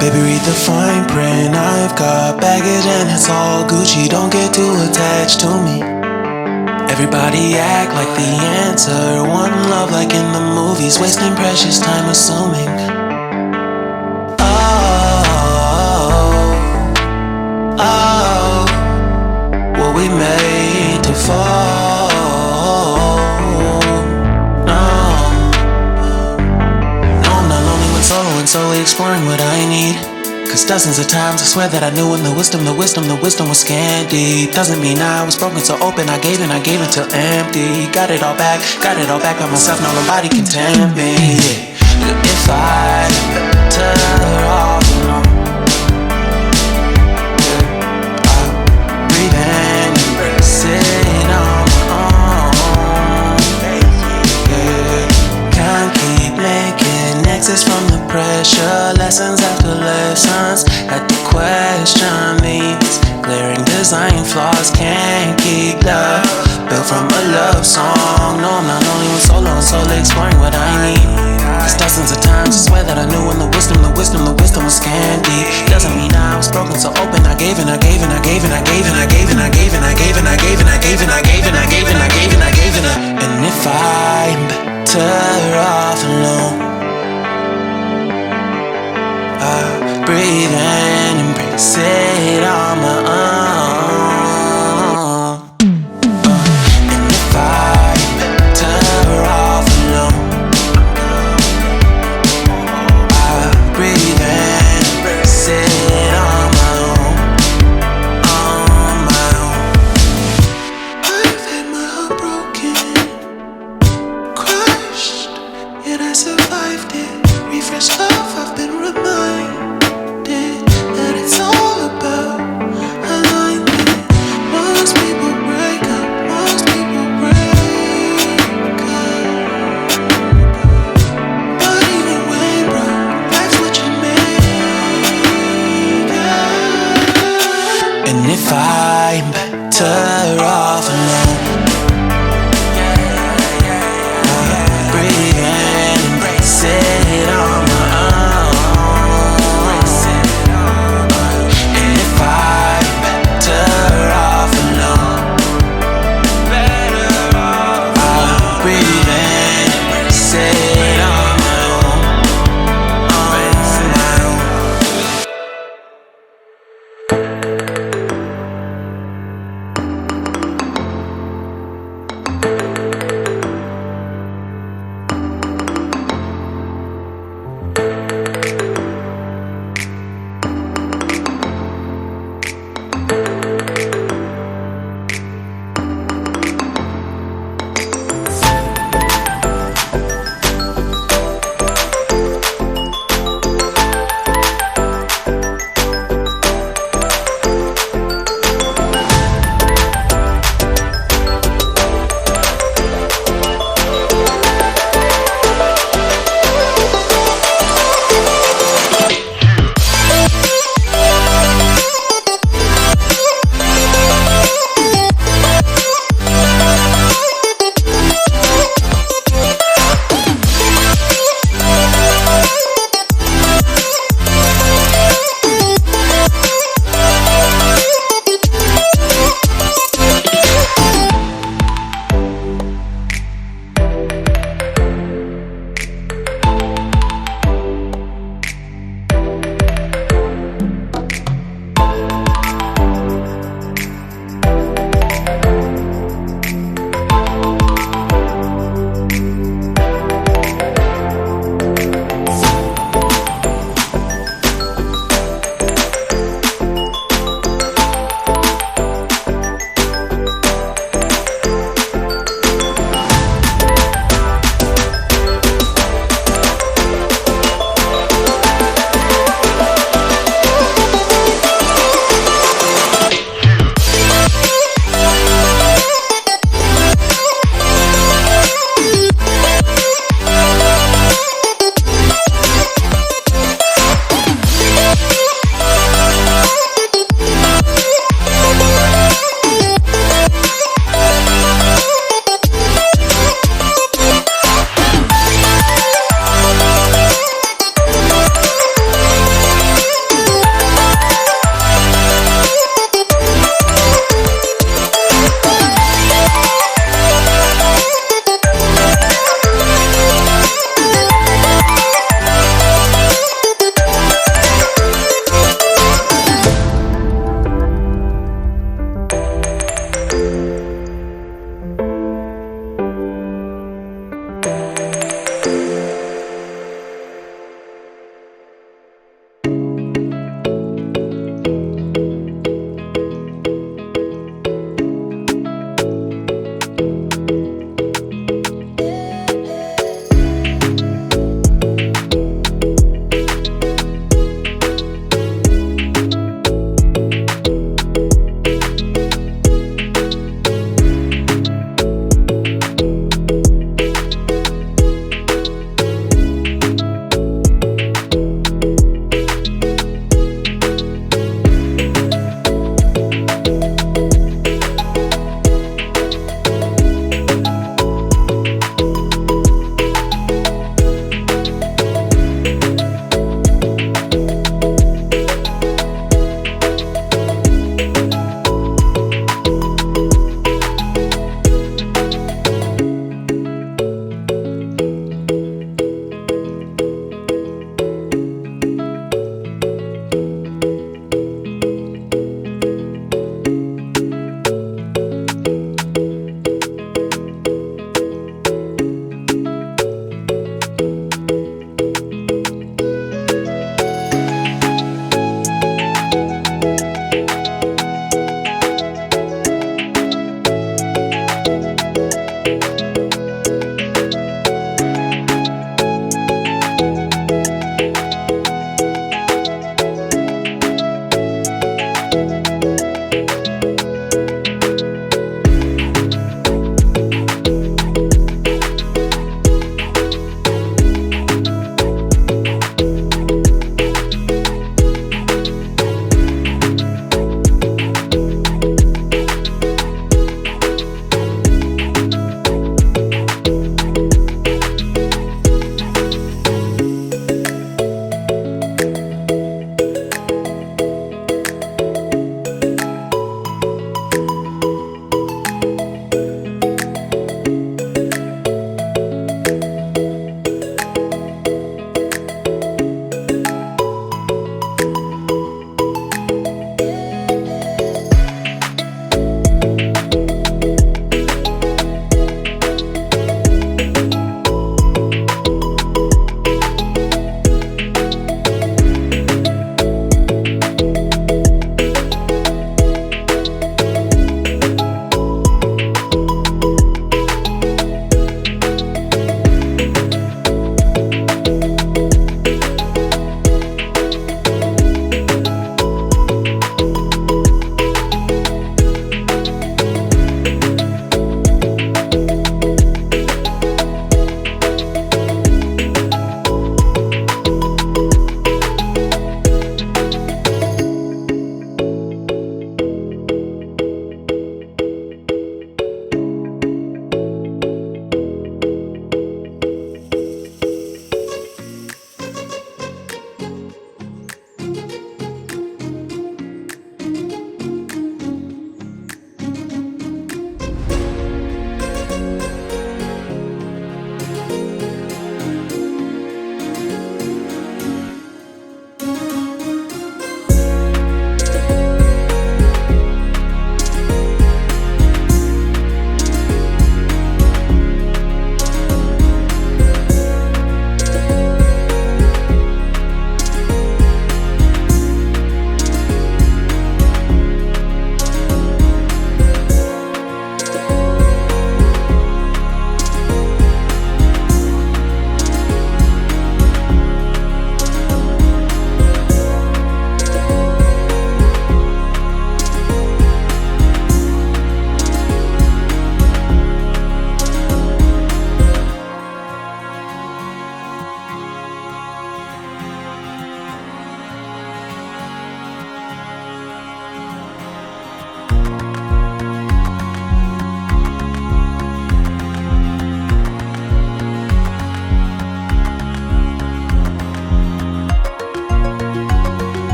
Baby, read the fine print. I've got baggage and it's all Gucci. Don't get too attached to me. Everybody act like the answer. One love like in the movies. Wasting precious time assuming. Oh, were we made to fall? No, I'm not lonely when solo and solely exploring what I need. Cause dozens of times I swear that I knew when the wisdom was scanty. Doesn't mean I was broken so open, I gave till empty. Got it all back by myself, now nobody can tempt me. If I better off alone, I'll breathe in, embrace it on my own. Can't keep making exits from the pressure. Lessons after lessons, had to question these glaring design flaws. Can't keep love built from a love song. No, I'm not only when solo and solely exploring what I need. Cause dozens of times I swear that I knew when the wisdom was scanty. Doesn't mean I was broken so open, I gave and I gave and I gave and I gave and I gave and I gave and I gave and I gave and I gave and I gave and I gave and I gave and I gave and I. And if I'm better off alone, breathe in, embrace it on my own. And if I'm better off alone, I'll breathe in, embrace it on my own, on my own. I've had my heart broken, crushed, yet I survived it. Refresh love.